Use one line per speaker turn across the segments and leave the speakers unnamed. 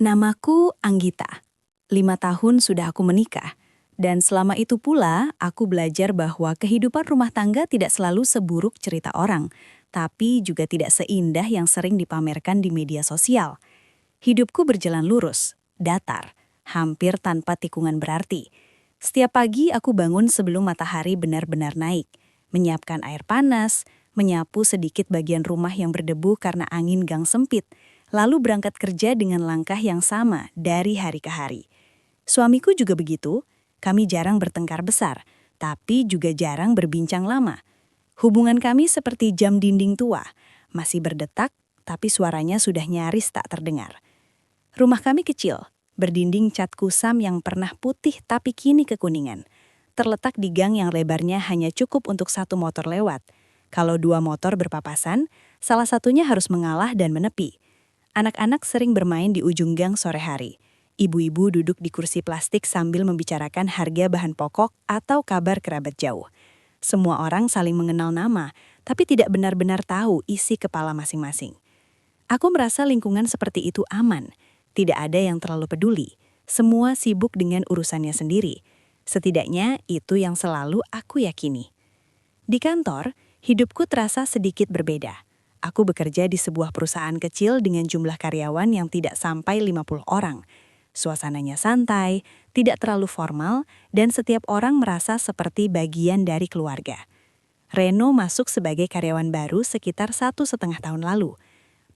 Namaku Anggita. 5 tahun sudah aku menikah. Dan selama itu pula, aku belajar bahwa kehidupan rumah tangga tidak selalu seburuk cerita orang, tapi juga tidak seindah yang sering dipamerkan di media sosial. Hidupku berjalan lurus, datar, hampir tanpa tikungan berarti. Setiap pagi aku bangun sebelum matahari benar-benar naik, menyiapkan air panas, menyapu sedikit bagian rumah yang berdebu karena angin gang sempit, lalu berangkat kerja dengan langkah yang sama dari hari ke hari. Suamiku juga begitu, kami jarang bertengkar besar, tapi juga jarang berbincang lama. Hubungan kami seperti jam dinding tua, masih berdetak, tapi suaranya sudah nyaris tak terdengar. Rumah kami kecil, berdinding cat kusam yang pernah putih tapi kini kekuningan. Terletak di gang yang lebarnya hanya cukup untuk 1 motor lewat. Kalau 2 motor berpapasan, salah satunya harus mengalah dan menepi. Anak-anak sering bermain di ujung gang sore hari. Ibu-ibu duduk di kursi plastik sambil membicarakan harga bahan pokok atau kabar kerabat jauh. Semua orang saling mengenal nama, tapi tidak benar-benar tahu isi kepala masing-masing. Aku merasa lingkungan seperti itu aman. Tidak ada yang terlalu peduli. Semua sibuk dengan urusannya sendiri. Setidaknya itu yang selalu aku yakini. Di kantor, hidupku terasa sedikit berbeda. Aku bekerja di sebuah perusahaan kecil dengan jumlah karyawan yang tidak sampai 50 orang. Suasananya santai, tidak terlalu formal, dan setiap orang merasa seperti bagian dari keluarga. Reno masuk sebagai karyawan baru sekitar 1,5 tahun lalu.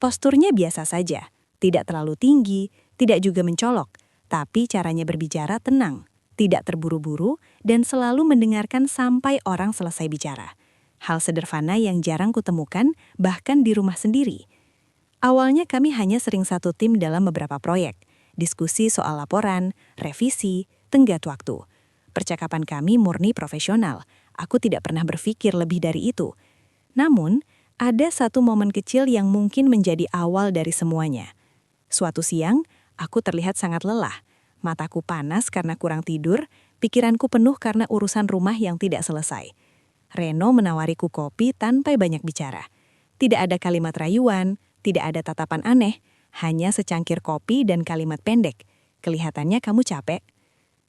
Posturnya biasa saja, tidak terlalu tinggi, tidak juga mencolok, tapi caranya berbicara tenang, tidak terburu-buru, dan selalu mendengarkan sampai orang selesai bicara. Hal sederhana yang jarang kutemukan bahkan di rumah sendiri. Awalnya kami hanya sering satu tim dalam beberapa proyek. Diskusi soal laporan, revisi, tenggat waktu. Percakapan kami murni profesional. Aku tidak pernah berpikir lebih dari itu. Namun, ada satu momen kecil yang mungkin menjadi awal dari semuanya. Suatu siang, aku terlihat sangat lelah. Mataku panas karena kurang tidur, pikiranku penuh karena urusan rumah yang tidak selesai. Reno menawariku kopi tanpa banyak bicara. Tidak ada kalimat rayuan, tidak ada tatapan aneh, hanya secangkir kopi dan kalimat pendek. Kelihatannya kamu capek.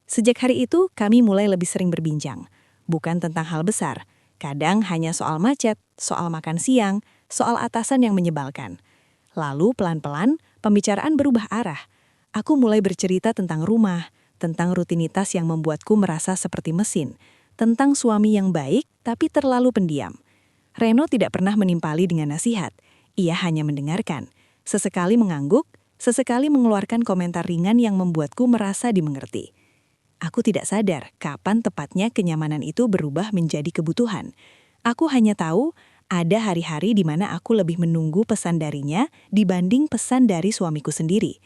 Sejak hari itu, kami mulai lebih sering berbincang. Bukan tentang hal besar. Kadang hanya soal macet, soal makan siang, soal atasan yang menyebalkan. Lalu pelan-pelan, pembicaraan berubah arah. Aku mulai bercerita tentang rumah, tentang rutinitas yang membuatku merasa seperti mesin, tentang suami yang baik tapi terlalu pendiam. Reno tidak pernah menimpali dengan nasihat. Ia hanya mendengarkan. Sesekali mengangguk, sesekali mengeluarkan komentar ringan yang membuatku merasa dimengerti. Aku tidak sadar kapan tepatnya kenyamanan itu berubah menjadi kebutuhan. Aku hanya tahu ada hari-hari di mana aku lebih menunggu pesan darinya dibanding pesan dari suamiku sendiri.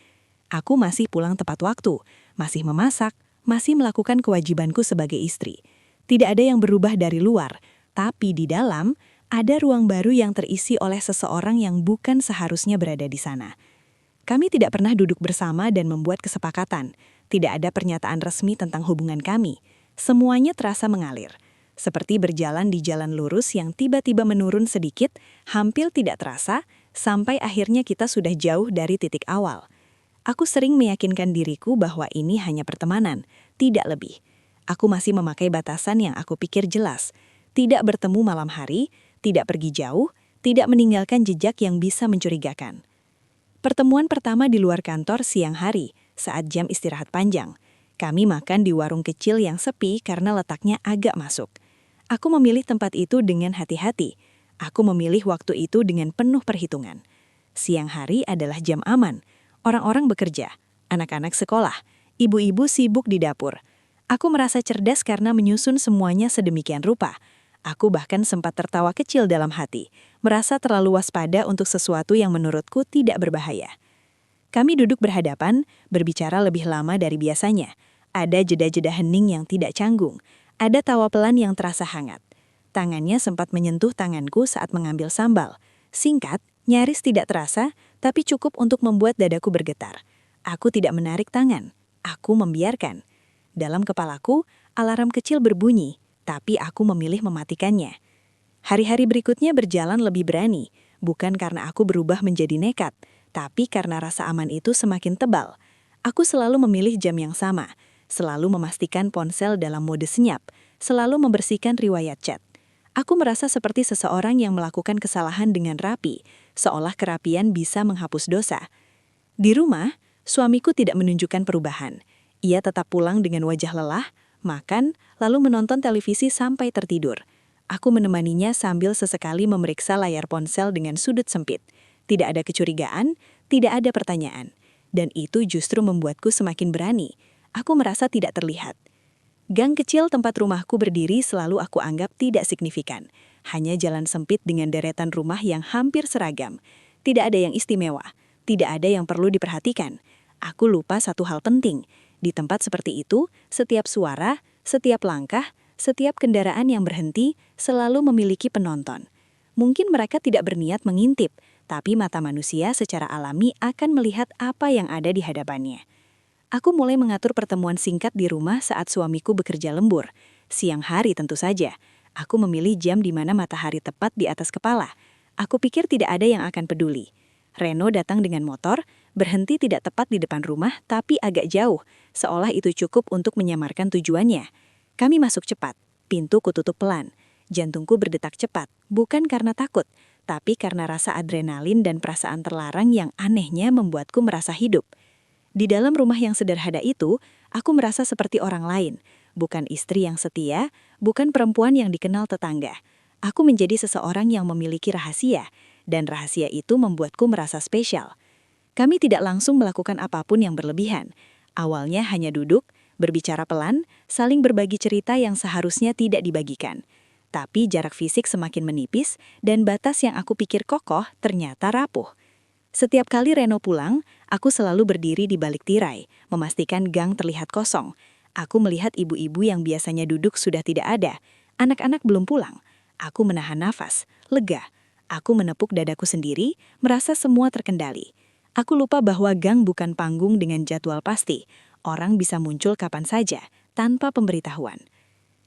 Aku masih pulang tepat waktu, masih memasak, masih melakukan kewajibanku sebagai istri. Tidak ada yang berubah dari luar, tapi di dalam ada ruang baru yang terisi oleh seseorang yang bukan seharusnya berada di sana. Kami tidak pernah duduk bersama dan membuat kesepakatan. Tidak ada pernyataan resmi tentang hubungan kami. Semuanya terasa mengalir. Seperti berjalan di jalan lurus yang tiba-tiba menurun sedikit, hampir tidak terasa, sampai akhirnya kita sudah jauh dari titik awal. Aku sering meyakinkan diriku bahwa ini hanya pertemanan, tidak lebih. Aku masih memakai batasan yang aku pikir jelas. Tidak bertemu malam hari, tidak pergi jauh, tidak meninggalkan jejak yang bisa mencurigakan. Pertemuan pertama di luar kantor siang hari, saat jam istirahat panjang. Kami makan di warung kecil yang sepi karena letaknya agak masuk. Aku memilih tempat itu dengan hati-hati. Aku memilih waktu itu dengan penuh perhitungan. Siang hari adalah jam aman. Orang-orang bekerja, anak-anak sekolah, ibu-ibu sibuk di dapur. Aku merasa cerdas karena menyusun semuanya sedemikian rupa. Aku bahkan sempat tertawa kecil dalam hati, merasa terlalu waspada untuk sesuatu yang menurutku tidak berbahaya. Kami duduk berhadapan, berbicara lebih lama dari biasanya. Ada jeda-jeda hening yang tidak canggung, ada tawa pelan yang terasa hangat. Tangannya sempat menyentuh tanganku saat mengambil sambal. Singkat, nyaris tidak terasa, tapi cukup untuk membuat dadaku bergetar. Aku tidak menarik tangan, aku membiarkan. Dalam kepalaku, alarm kecil berbunyi, tapi aku memilih mematikannya. Hari-hari berikutnya berjalan lebih berani, bukan karena aku berubah menjadi nekat, tapi karena rasa aman itu semakin tebal. Aku selalu memilih jam yang sama, selalu memastikan ponsel dalam mode senyap, selalu membersihkan riwayat chat. Aku merasa seperti seseorang yang melakukan kesalahan dengan rapi, seolah kerapian bisa menghapus dosa. Di rumah, suamiku tidak menunjukkan perubahan. Ia tetap pulang dengan wajah lelah, makan, lalu menonton televisi sampai tertidur. Aku menemaninya sambil sesekali memeriksa layar ponsel dengan sudut sempit. Tidak ada kecurigaan, tidak ada pertanyaan. Dan itu justru membuatku semakin berani. Aku merasa tidak terlihat. Gang kecil tempat rumahku berdiri selalu aku anggap tidak signifikan. Hanya jalan sempit dengan deretan rumah yang hampir seragam. Tidak ada yang istimewa. Tidak ada yang perlu diperhatikan. Aku lupa satu hal penting. Di tempat seperti itu, setiap suara, setiap langkah, setiap kendaraan yang berhenti selalu memiliki penonton. Mungkin mereka tidak berniat mengintip, tapi mata manusia secara alami akan melihat apa yang ada di hadapannya. Aku mulai mengatur pertemuan singkat di rumah saat suamiku bekerja lembur. Siang hari tentu saja. Aku memilih jam di mana matahari tepat di atas kepala. Aku pikir tidak ada yang akan peduli. Reno datang dengan motor, berhenti tidak tepat di depan rumah tapi agak jauh, seolah itu cukup untuk menyamarkan tujuannya. Kami masuk cepat, pintu kututup pelan. Jantungku berdetak cepat, bukan karena takut, tapi karena rasa adrenalin dan perasaan terlarang yang anehnya membuatku merasa hidup. Di dalam rumah yang sederhana itu, aku merasa seperti orang lain. Bukan istri yang setia, bukan perempuan yang dikenal tetangga. Aku menjadi seseorang yang memiliki rahasia, dan rahasia itu membuatku merasa spesial. Kami tidak langsung melakukan apapun yang berlebihan. Awalnya hanya duduk, berbicara pelan, saling berbagi cerita yang seharusnya tidak dibagikan. Tapi jarak fisik semakin menipis, dan batas yang aku pikir kokoh ternyata rapuh. Setiap kali Reno pulang, aku selalu berdiri di balik tirai, memastikan gang terlihat kosong. Aku melihat ibu-ibu yang biasanya duduk sudah tidak ada. Anak-anak belum pulang. Aku menahan nafas, lega. Aku menepuk dadaku sendiri, merasa semua terkendali. Aku lupa bahwa gang bukan panggung dengan jadwal pasti. Orang bisa muncul kapan saja, tanpa pemberitahuan.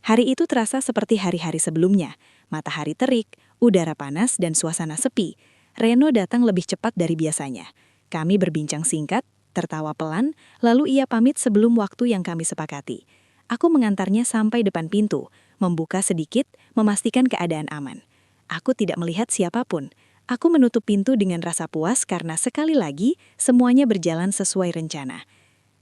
Hari itu terasa seperti hari-hari sebelumnya. Matahari terik, udara panas, dan suasana sepi. Reno datang lebih cepat dari biasanya. Kami berbincang singkat, tertawa pelan, lalu ia pamit sebelum waktu yang kami sepakati. Aku mengantarnya sampai depan pintu, membuka sedikit, memastikan keadaan aman. Aku tidak melihat siapapun. Aku menutup pintu dengan rasa puas karena sekali lagi semuanya berjalan sesuai rencana.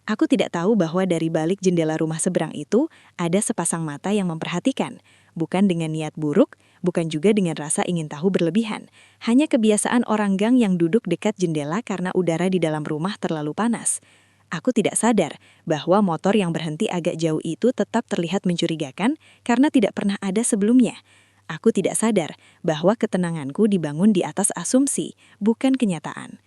Aku tidak tahu bahwa dari balik jendela rumah seberang itu ada sepasang mata yang memperhatikan. Bukan dengan niat buruk, bukan juga dengan rasa ingin tahu berlebihan. Hanya kebiasaan orang gang yang duduk dekat jendela karena udara di dalam rumah terlalu panas. Aku tidak sadar bahwa motor yang berhenti agak jauh itu tetap terlihat mencurigakan karena tidak pernah ada sebelumnya. Aku tidak sadar bahwa ketenanganku dibangun di atas asumsi, bukan kenyataan.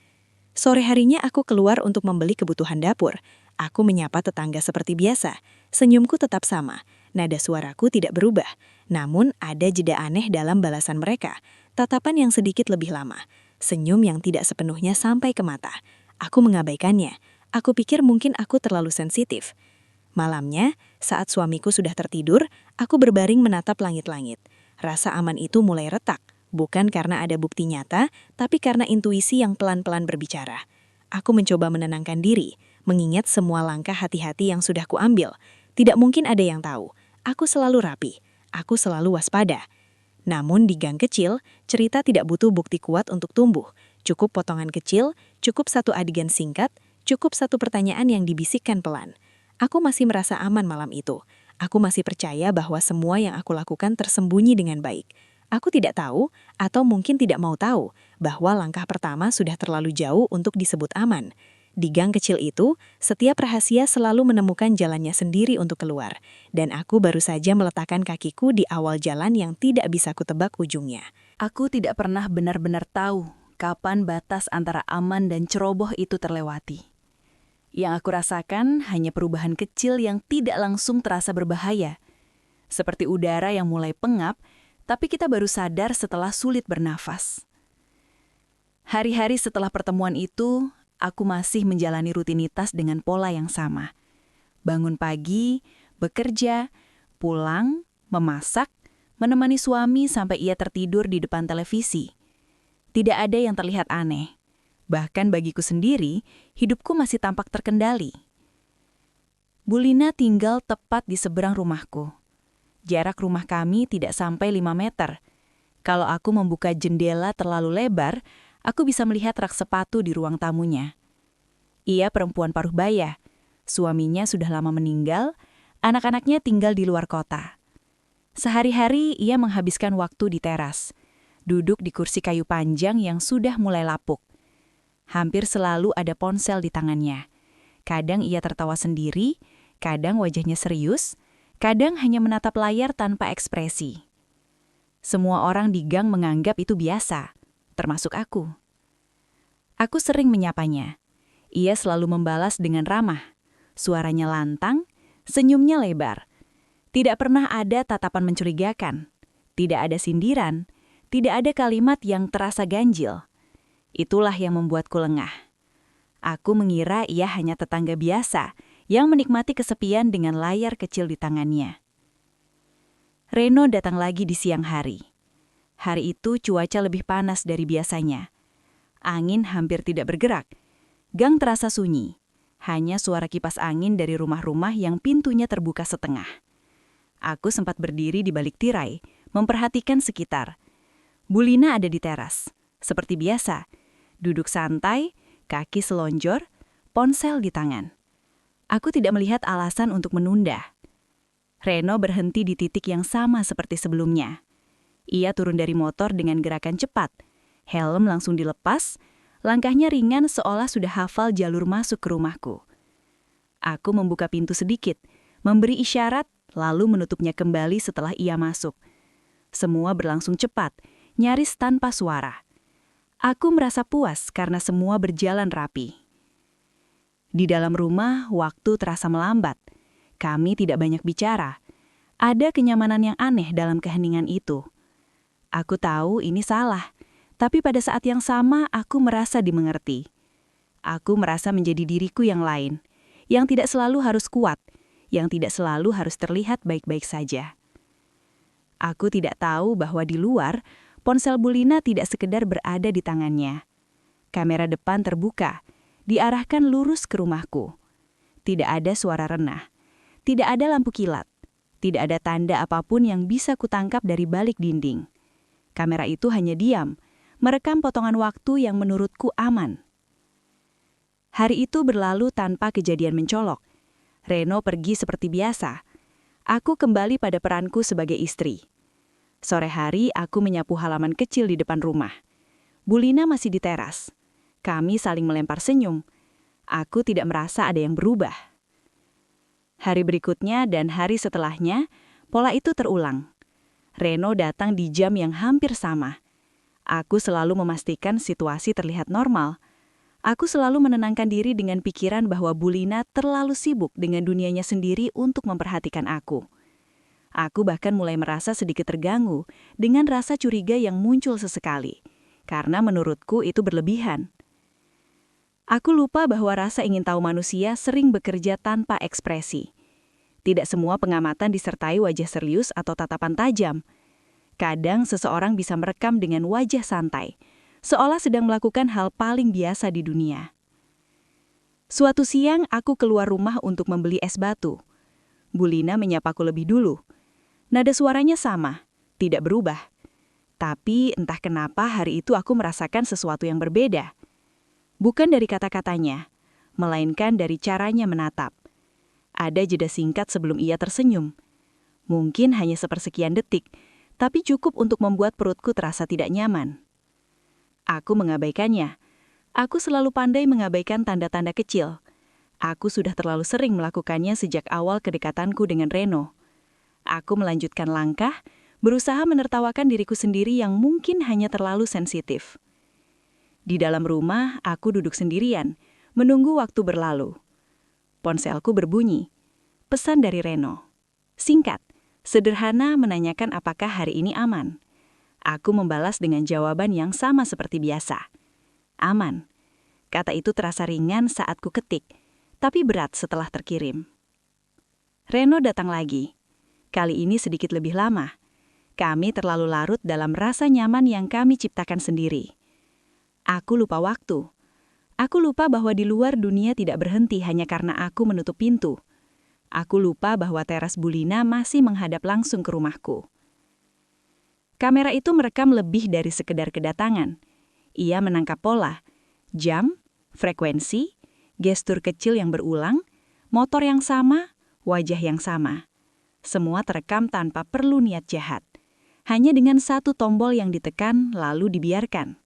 Sore harinya aku keluar untuk membeli kebutuhan dapur. Aku menyapa tetangga seperti biasa. Senyumku tetap sama. Nada suaraku tidak berubah. Namun ada jeda aneh dalam balasan mereka. Tatapan yang sedikit lebih lama. Senyum yang tidak sepenuhnya sampai ke mata. Aku mengabaikannya. Aku pikir mungkin aku terlalu sensitif. Malamnya, saat suamiku sudah tertidur, aku berbaring menatap langit-langit. Rasa aman itu mulai retak. Bukan karena ada bukti nyata, tapi karena intuisi yang pelan-pelan berbicara. Aku mencoba menenangkan diri, mengingat semua langkah hati-hati yang sudah kuambil. Tidak mungkin ada yang tahu. Aku selalu rapi. Aku selalu waspada. Namun di gang kecil, cerita tidak butuh bukti kuat untuk tumbuh. Cukup potongan kecil, cukup satu adegan singkat, cukup satu pertanyaan yang dibisikkan pelan. Aku masih merasa aman malam itu. Aku masih percaya bahwa semua yang aku lakukan tersembunyi dengan baik. Aku tidak tahu, atau mungkin tidak mau tahu, bahwa langkah pertama sudah terlalu jauh untuk disebut aman. Di gang kecil itu, setiap rahasia selalu menemukan jalannya sendiri untuk keluar, dan aku baru saja meletakkan kakiku di awal jalan yang tidak bisa kutebak ujungnya.
Aku tidak pernah benar-benar tahu kapan batas antara aman dan ceroboh itu terlewati. Yang aku rasakan hanya perubahan kecil yang tidak langsung terasa berbahaya, seperti udara yang mulai pengap, tapi kita baru sadar setelah sulit bernafas. Hari-hari setelah pertemuan itu, aku masih menjalani rutinitas dengan pola yang sama. Bangun pagi, bekerja, pulang, memasak, menemani suami sampai ia tertidur di depan televisi. Tidak ada yang terlihat aneh. Bahkan bagiku sendiri, hidupku masih tampak terkendali. Bulina tinggal tepat di seberang rumahku. Jarak rumah kami tidak sampai 5 meter. Kalau aku membuka jendela terlalu lebar, aku bisa melihat rak sepatu di ruang tamunya. Ia perempuan paruh baya. Suaminya sudah lama meninggal, anak-anaknya tinggal di luar kota. Sehari-hari ia menghabiskan waktu di teras, duduk di kursi kayu panjang yang sudah mulai lapuk. Hampir selalu ada ponsel di tangannya. Kadang ia tertawa sendiri, kadang wajahnya serius, kadang hanya menatap layar tanpa ekspresi. Semua orang di gang menganggap itu biasa, termasuk aku. Aku sering menyapanya. Ia selalu membalas dengan ramah. Suaranya lantang, senyumnya lebar. Tidak pernah ada tatapan mencurigakan. Tidak ada sindiran. Tidak ada kalimat yang terasa ganjil. Itulah yang membuatku lengah. Aku mengira ia hanya tetangga biasa yang menikmati kesepian dengan layar kecil di tangannya. Reno datang lagi di siang hari. Hari itu cuaca lebih panas dari biasanya. Angin hampir tidak bergerak. Gang terasa sunyi. Hanya suara kipas angin dari rumah-rumah yang pintunya terbuka setengah. Aku sempat berdiri di balik tirai, memperhatikan sekitar. Bulina ada di teras. Seperti biasa, duduk santai, kaki selonjor, ponsel di tangan. Aku tidak melihat alasan untuk menunda. Reno berhenti di titik yang sama seperti sebelumnya. Ia turun dari motor dengan gerakan cepat. Helm langsung dilepas, langkahnya ringan seolah sudah hafal jalur masuk ke rumahku. Aku membuka pintu sedikit, memberi isyarat, lalu menutupnya kembali setelah ia masuk. Semua berlangsung cepat, nyaris tanpa suara. Aku merasa puas karena semua berjalan rapi. Di dalam rumah, waktu terasa melambat. Kami tidak banyak bicara. Ada kenyamanan yang aneh dalam keheningan itu. Aku tahu ini salah, tapi pada saat yang sama aku merasa dimengerti. Aku merasa menjadi diriku yang lain, yang tidak selalu harus kuat, yang tidak selalu harus terlihat baik-baik saja. Aku tidak tahu bahwa di luar, ponsel Bulina tidak sekedar berada di tangannya. Kamera depan terbuka, diarahkan lurus ke rumahku. Tidak ada suara renah, tidak ada lampu kilat, tidak ada tanda apapun yang bisa kutangkap dari balik dinding. Kamera itu hanya diam, merekam potongan waktu yang menurutku aman. Hari itu berlalu tanpa kejadian mencolok. Reno pergi seperti biasa. Aku kembali pada peranku sebagai istri. Sore hari aku menyapu halaman kecil di depan rumah. Bulina masih di teras. Kami saling melempar senyum. Aku tidak merasa ada yang berubah. Hari berikutnya dan hari setelahnya, pola itu terulang. Reno datang di jam yang hampir sama. Aku selalu memastikan situasi terlihat normal. Aku selalu menenangkan diri dengan pikiran bahwa Bulina terlalu sibuk dengan dunianya sendiri untuk memperhatikan aku. Aku bahkan mulai merasa sedikit terganggu dengan rasa curiga yang muncul sesekali, karena menurutku itu berlebihan. Aku lupa bahwa rasa ingin tahu manusia sering bekerja tanpa ekspresi. Tidak semua pengamatan disertai wajah serius atau tatapan tajam. Kadang seseorang bisa merekam dengan wajah santai, seolah sedang melakukan hal paling biasa di dunia. Suatu siang aku keluar rumah untuk membeli es batu. Bulina menyapaku lebih dulu. Nada suaranya sama, tidak berubah. Tapi entah kenapa hari itu aku merasakan sesuatu yang berbeda. Bukan dari kata-katanya, melainkan dari caranya menatap. Ada jeda singkat sebelum ia tersenyum. Mungkin hanya sepersekian detik, tapi cukup untuk membuat perutku terasa tidak nyaman. Aku mengabaikannya. Aku selalu pandai mengabaikan tanda-tanda kecil. Aku sudah terlalu sering melakukannya sejak awal kedekatanku dengan Reno. Aku melanjutkan langkah, berusaha menertawakan diriku sendiri yang mungkin hanya terlalu sensitif. Di dalam rumah, aku duduk sendirian, menunggu waktu berlalu. Ponselku berbunyi. Pesan dari Reno. Singkat, sederhana menanyakan apakah hari ini aman. Aku membalas dengan jawaban yang sama seperti biasa. Aman. Kata itu terasa ringan saat ku ketik, tapi berat setelah terkirim. Reno datang lagi. Kali ini sedikit lebih lama. Kami terlalu larut dalam rasa nyaman yang kami ciptakan sendiri. Aku lupa waktu. Aku lupa bahwa di luar dunia tidak berhenti hanya karena aku menutup pintu. Aku lupa bahwa teras Bulina masih menghadap langsung ke rumahku. Kamera itu merekam lebih dari sekedar kedatangan. Ia menangkap pola, jam, frekuensi, gestur kecil yang berulang, motor yang sama, wajah yang sama. Semua terekam tanpa perlu niat jahat. Hanya dengan satu tombol yang ditekan lalu dibiarkan.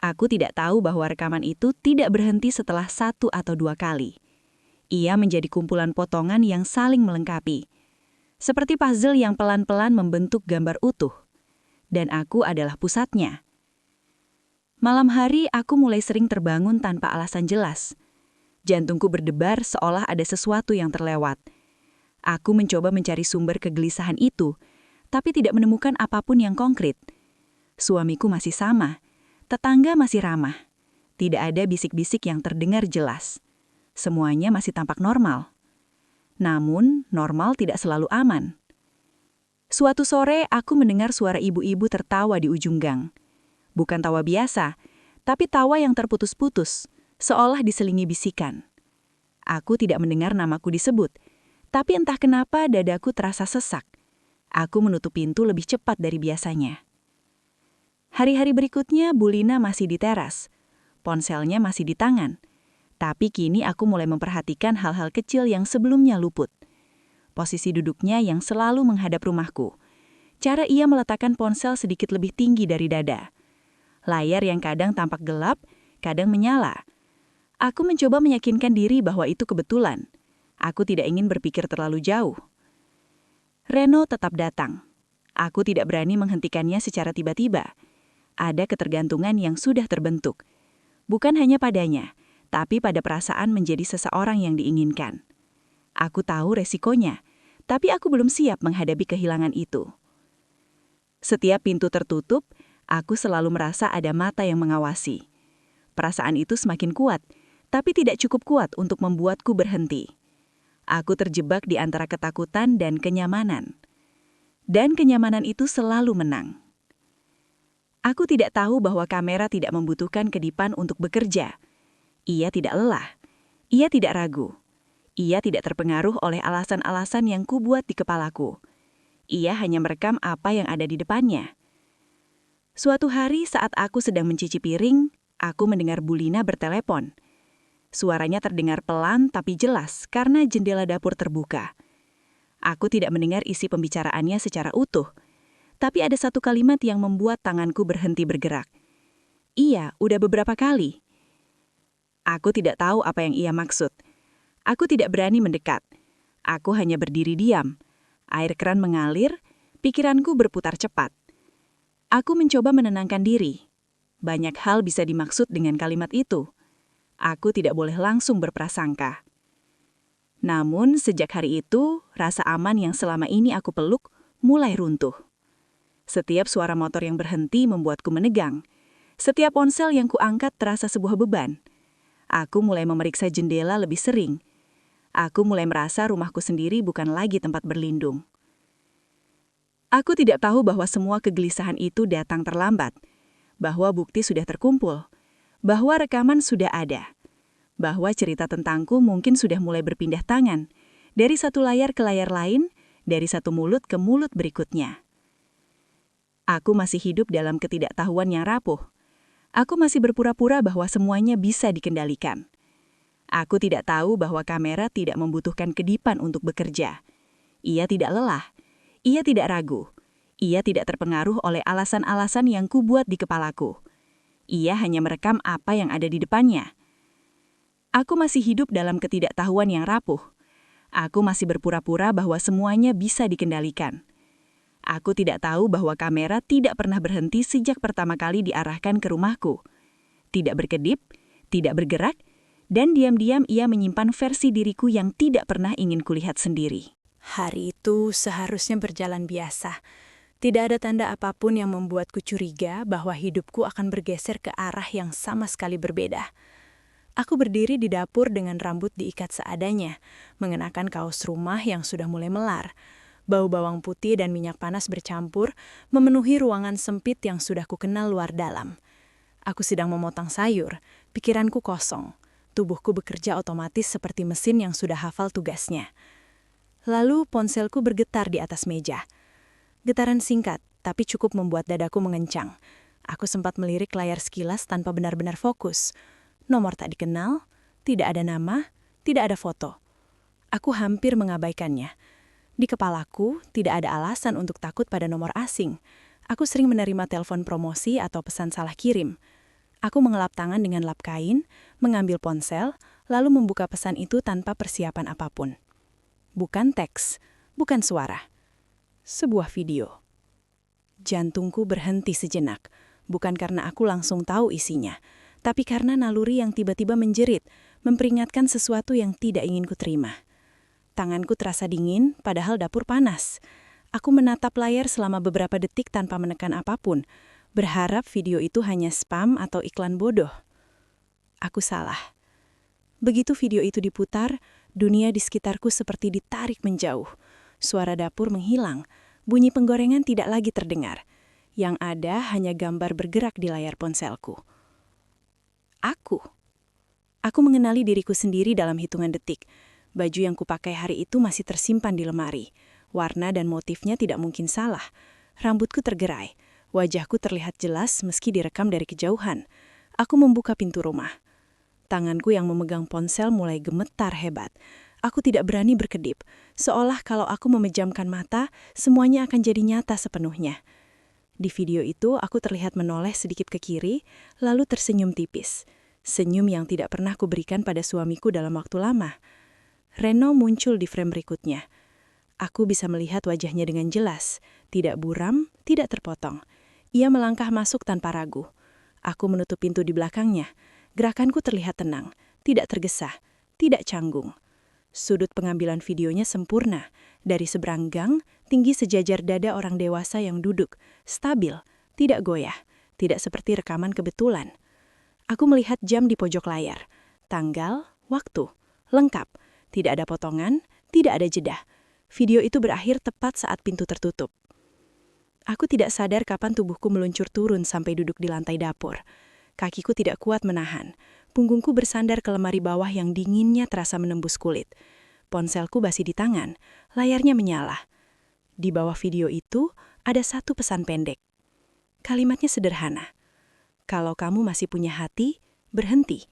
Aku tidak tahu bahwa rekaman itu tidak berhenti setelah 1 atau 2 kali. Ia menjadi kumpulan potongan yang saling melengkapi. Seperti puzzle yang pelan-pelan membentuk gambar utuh. Dan aku adalah pusatnya. Malam hari aku mulai sering terbangun tanpa alasan jelas. Jantungku berdebar seolah ada sesuatu yang terlewat. Aku mencoba mencari sumber kegelisahan itu, tapi tidak menemukan apapun yang konkret. Suamiku masih sama. Tetangga masih ramah. Tidak ada bisik-bisik yang terdengar jelas. Semuanya masih tampak normal. Namun, normal tidak selalu aman. Suatu sore, aku mendengar suara ibu-ibu tertawa di ujung gang. Bukan tawa biasa, tapi tawa yang terputus-putus, seolah diselingi bisikan. Aku tidak mendengar namaku disebut, tapi entah kenapa dadaku terasa sesak. Aku menutup pintu lebih cepat dari biasanya. Hari-hari berikutnya, Bulina masih di teras. Ponselnya masih di tangan. Tapi kini aku mulai memperhatikan hal-hal kecil yang sebelumnya luput. Posisi duduknya yang selalu menghadap rumahku. Cara ia meletakkan ponsel sedikit lebih tinggi dari dada. Layar yang kadang tampak gelap, kadang menyala. Aku mencoba meyakinkan diri bahwa itu kebetulan. Aku tidak ingin berpikir terlalu jauh. Reno tetap datang. Aku tidak berani menghentikannya secara tiba-tiba. Ada ketergantungan yang sudah terbentuk. Bukan hanya padanya, tapi pada perasaan menjadi seseorang yang diinginkan. Aku tahu resikonya, tapi aku belum siap menghadapi kehilangan itu. Setiap pintu tertutup, aku selalu merasa ada mata yang mengawasi. Perasaan itu semakin kuat, tapi tidak cukup kuat untuk membuatku berhenti. Aku terjebak di antara ketakutan dan kenyamanan. Dan kenyamanan itu selalu menang. Aku tidak tahu bahwa kamera tidak membutuhkan kedipan untuk bekerja. Ia tidak lelah. Ia tidak ragu. Ia tidak terpengaruh oleh alasan-alasan yang kubuat di kepalaku. Ia hanya merekam apa yang ada di depannya. Suatu hari saat aku sedang mencuci piring, aku mendengar Bulina bertelepon. Suaranya terdengar pelan tapi jelas karena jendela dapur terbuka. Aku tidak mendengar isi pembicaraannya secara utuh. Tapi ada satu kalimat yang membuat tanganku berhenti bergerak. Iya, udah beberapa kali. Aku tidak tahu apa yang ia maksud. Aku tidak berani mendekat. Aku hanya berdiri diam. Air keran mengalir, pikiranku berputar cepat. Aku mencoba menenangkan diri. Banyak hal bisa dimaksud dengan kalimat itu. Aku tidak boleh langsung berprasangka. Namun, sejak hari itu, rasa aman yang selama ini aku peluk mulai runtuh. Setiap suara motor yang berhenti membuatku menegang. Setiap ponsel yang kuangkat terasa sebuah beban. Aku mulai memeriksa jendela lebih sering. Aku mulai merasa rumahku sendiri bukan lagi tempat berlindung. Aku tidak tahu bahwa semua kegelisahan itu datang terlambat. Bahwa bukti sudah terkumpul. Bahwa rekaman sudah ada. Bahwa cerita tentangku mungkin sudah mulai berpindah tangan. Dari satu layar ke layar lain, dari satu mulut ke mulut berikutnya. Aku masih hidup dalam ketidaktahuan yang rapuh. Aku masih berpura-pura bahwa semuanya bisa dikendalikan. Aku tidak tahu bahwa kamera tidak membutuhkan kedipan untuk bekerja. Ia tidak lelah. Ia tidak ragu. Ia tidak terpengaruh oleh alasan-alasan yang kubuat di kepalaku. Ia hanya merekam apa yang ada di depannya. Aku masih hidup dalam ketidaktahuan yang rapuh. Aku masih berpura-pura bahwa semuanya bisa dikendalikan. Aku tidak tahu bahwa kamera tidak pernah berhenti sejak pertama kali diarahkan ke rumahku. Tidak berkedip, tidak bergerak, dan diam-diam ia menyimpan versi diriku yang tidak pernah ingin kulihat sendiri.
Hari itu seharusnya berjalan biasa. Tidak ada tanda apapun yang membuatku curiga bahwa hidupku akan bergeser ke arah yang sama sekali berbeda. Aku berdiri di dapur dengan rambut diikat seadanya, mengenakan kaos rumah yang sudah mulai melar. Bau bawang putih dan minyak panas bercampur memenuhi ruangan sempit yang sudah kukenal luar dalam.
Aku sedang memotong sayur, pikiranku kosong. Tubuhku bekerja otomatis seperti mesin yang sudah hafal tugasnya. Lalu ponselku bergetar di atas meja. Getaran singkat, tapi cukup membuat dadaku mengencang. Aku sempat melirik layar sekilas tanpa benar-benar fokus. Nomor tak dikenal, tidak ada nama, tidak ada foto. Aku hampir mengabaikannya. Di kepalaku, tidak ada alasan untuk takut pada nomor asing. Aku sering menerima telepon promosi atau pesan salah kirim. Aku mengelap tangan dengan lap kain, mengambil ponsel, lalu membuka pesan itu tanpa persiapan apapun. Bukan teks, bukan suara. Sebuah video. Jantungku berhenti sejenak, bukan karena aku langsung tahu isinya, tapi karena naluri yang tiba-tiba menjerit, memperingatkan sesuatu yang tidak ingin kuterima. Tanganku terasa dingin, padahal dapur panas. Aku menatap layar selama beberapa detik tanpa menekan apapun, berharap video itu hanya spam atau iklan bodoh. Aku salah. Begitu video itu diputar, dunia di sekitarku seperti ditarik menjauh. Suara dapur menghilang, bunyi penggorengan tidak lagi terdengar. Yang ada hanya gambar bergerak di layar ponselku. Aku mengenali diriku sendiri dalam hitungan detik. Baju yang kupakai hari itu masih tersimpan di lemari. Warna dan motifnya tidak mungkin salah. Rambutku tergerai. Wajahku terlihat jelas meski direkam dari kejauhan. Aku membuka pintu rumah. Tanganku yang memegang ponsel mulai gemetar hebat. Aku tidak berani berkedip, seolah kalau aku memejamkan mata, semuanya akan jadi nyata sepenuhnya. Di video itu, aku terlihat menoleh sedikit ke kiri, lalu tersenyum tipis. Senyum yang tidak pernah kuberikan pada suamiku dalam waktu lama. Reno muncul di frame berikutnya. Aku bisa melihat wajahnya dengan jelas, tidak buram, tidak terpotong. Ia melangkah masuk tanpa ragu. Aku menutup pintu di belakangnya. Gerakanku terlihat tenang, tidak tergesa, tidak canggung. Sudut pengambilan videonya sempurna. Dari seberang gang, tinggi sejajar dada orang dewasa yang duduk, stabil, tidak goyah, tidak seperti rekaman kebetulan. Aku melihat jam di pojok layar. Tanggal, waktu, lengkap. Tidak ada potongan, tidak ada jeda. Video itu berakhir tepat saat pintu tertutup. Aku tidak sadar kapan tubuhku meluncur turun sampai duduk di lantai dapur. Kakiku tidak kuat menahan. Punggungku bersandar ke lemari bawah yang dinginnya terasa menembus kulit. Ponselku basi di tangan, layarnya menyala. Di bawah video itu ada satu pesan pendek. Kalimatnya sederhana. Kalau kamu masih punya hati, berhenti.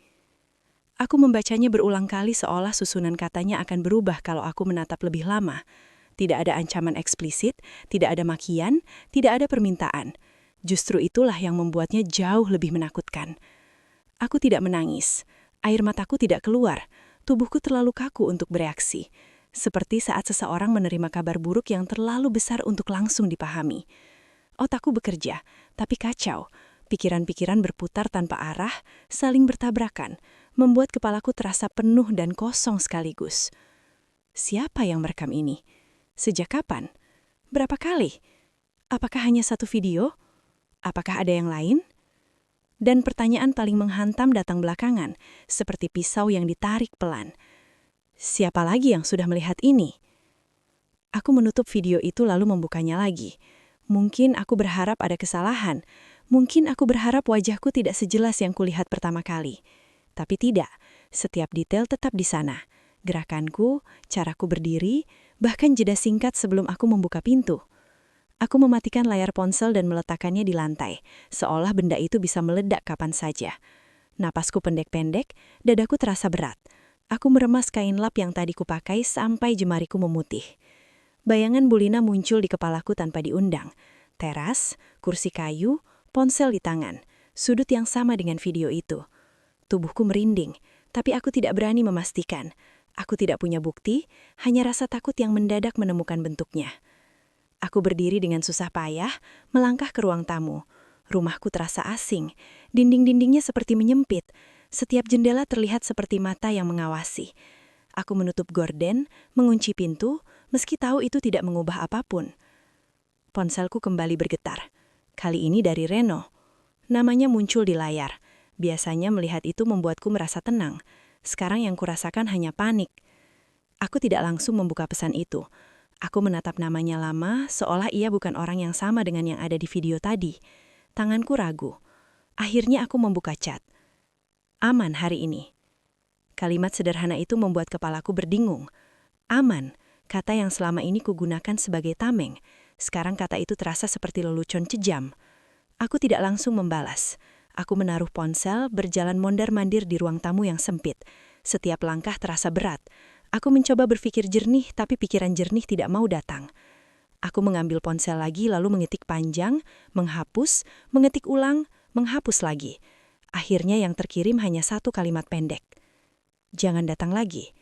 Aku membacanya berulang kali seolah susunan katanya akan berubah kalau aku menatap lebih lama. Tidak ada ancaman eksplisit, tidak ada makian, tidak ada permintaan. Justru itulah yang membuatnya jauh lebih menakutkan. Aku tidak menangis. Air mataku tidak keluar. Tubuhku terlalu kaku untuk bereaksi. Seperti saat seseorang menerima kabar buruk yang terlalu besar untuk langsung dipahami. Otakku bekerja, tapi kacau. Pikiran-pikiran berputar tanpa arah, saling bertabrakan, membuat kepalaku terasa penuh dan kosong sekaligus. Siapa yang merekam ini? Sejak kapan? Berapa kali? Apakah hanya satu video? Apakah ada yang lain? Dan pertanyaan paling menghantam datang belakangan, seperti pisau yang ditarik pelan. Siapa lagi yang sudah melihat ini? Aku menutup video itu lalu membukanya lagi. Mungkin aku berharap ada kesalahan. Mungkin aku berharap wajahku tidak sejelas yang kulihat pertama kali. Tapi tidak, setiap detail tetap di sana. Gerakanku, caraku berdiri, bahkan jeda singkat sebelum aku membuka pintu. Aku mematikan layar ponsel dan meletakkannya di lantai, seolah benda itu bisa meledak kapan saja. Napasku pendek-pendek, dadaku terasa berat. Aku meremas kain lap yang tadi kupakai sampai jemariku memutih. Bayangan Bulina muncul di kepalaku tanpa diundang. Teras, kursi kayu, ponsel di tangan, sudut yang sama dengan video itu. Tubuhku merinding, tapi aku tidak berani memastikan. Aku tidak punya bukti, hanya rasa takut yang mendadak menemukan bentuknya. Aku berdiri dengan susah payah, melangkah ke ruang tamu. Rumahku terasa asing, dinding-dindingnya seperti menyempit. Setiap jendela terlihat seperti mata yang mengawasi. Aku menutup gorden, mengunci pintu, meski tahu itu tidak mengubah apapun. Ponselku kembali bergetar. Kali ini dari Reno. Namanya muncul di layar. Biasanya melihat itu membuatku merasa tenang. Sekarang yang kurasakan hanya panik. Aku tidak langsung membuka pesan itu. Aku menatap namanya lama, seolah ia bukan orang yang sama dengan yang ada di video tadi. Tanganku ragu.
Akhirnya aku membuka chat. Aman hari ini. Kalimat sederhana itu membuat kepalaku berdingung. Aman, kata yang selama ini kugunakan sebagai tameng. Sekarang kata itu terasa seperti lelucon kejam. Aku tidak langsung membalas. Aku menaruh ponsel, berjalan mondar-mandir di ruang tamu yang sempit. Setiap langkah terasa berat. Aku mencoba berpikir jernih, tapi pikiran jernih tidak mau datang. Aku mengambil ponsel lagi, lalu mengetik panjang, menghapus, mengetik ulang, menghapus lagi. Akhirnya yang terkirim hanya satu kalimat pendek. Jangan datang lagi.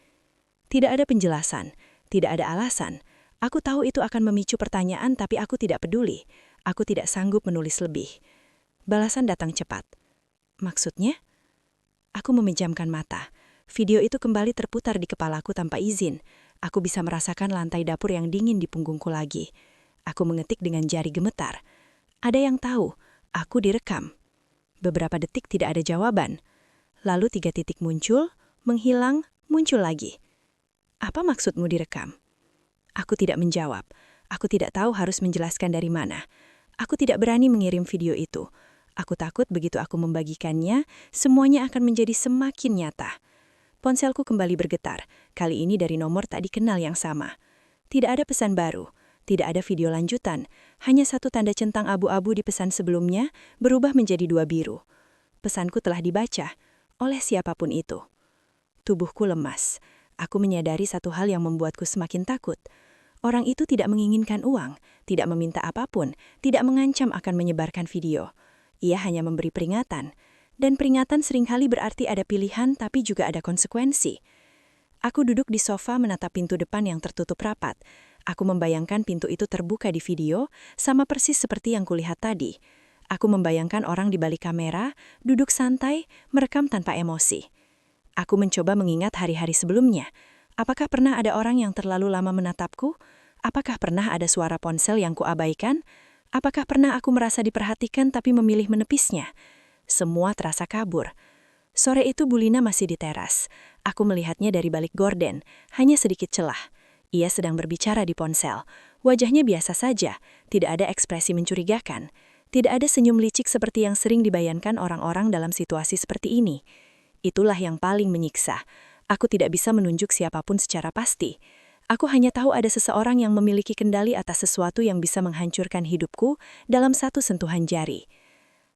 Tidak ada penjelasan, tidak ada alasan. Aku tahu itu akan memicu pertanyaan, tapi aku tidak peduli. Aku tidak sanggup menulis lebih. Balasan datang cepat. Maksudnya? Aku memejamkan mata. Video itu kembali terputar di kepalaku tanpa izin. Aku bisa merasakan lantai dapur yang dingin di punggungku lagi. Aku mengetik dengan jari gemetar. Ada yang tahu, aku direkam. Beberapa detik tidak ada jawaban. Lalu 3 titik muncul, menghilang, muncul lagi. Apa maksudmu direkam? Aku tidak menjawab. Aku tidak tahu harus menjelaskan dari mana. Aku tidak berani mengirim video itu. Aku takut begitu aku membagikannya, semuanya akan menjadi semakin nyata. Ponselku kembali bergetar, kali ini dari nomor tak dikenal yang sama. Tidak ada pesan baru, tidak ada video lanjutan, hanya satu tanda centang abu-abu di pesan sebelumnya berubah menjadi 2 biru. Pesanku telah dibaca, oleh siapapun itu. Tubuhku lemas. Aku menyadari satu hal yang membuatku semakin takut. Orang itu tidak menginginkan uang, tidak meminta apapun, tidak mengancam akan menyebarkan video. Ia hanya memberi peringatan. Dan peringatan seringkali berarti ada pilihan tapi juga ada konsekuensi. Aku duduk di sofa menatap pintu depan yang tertutup rapat. Aku membayangkan pintu itu terbuka di video, sama persis seperti yang kulihat tadi. Aku membayangkan orang di balik kamera, duduk santai, merekam tanpa emosi. Aku mencoba mengingat hari-hari sebelumnya. Apakah pernah ada orang yang terlalu lama menatapku? Apakah pernah ada suara ponsel yang kuabaikan? Apakah pernah aku merasa diperhatikan tapi memilih menepisnya? Semua terasa kabur. Sore itu Bulina masih di teras. Aku melihatnya dari balik gorden, hanya sedikit celah. Ia sedang berbicara di ponsel. Wajahnya biasa saja, tidak ada ekspresi mencurigakan. Tidak ada senyum licik seperti yang sering dibayangkan orang-orang dalam situasi seperti ini. Itulah yang paling menyiksa. Aku tidak bisa menunjuk siapapun secara pasti. Aku hanya tahu ada seseorang yang memiliki kendali atas sesuatu yang bisa menghancurkan hidupku dalam satu sentuhan jari.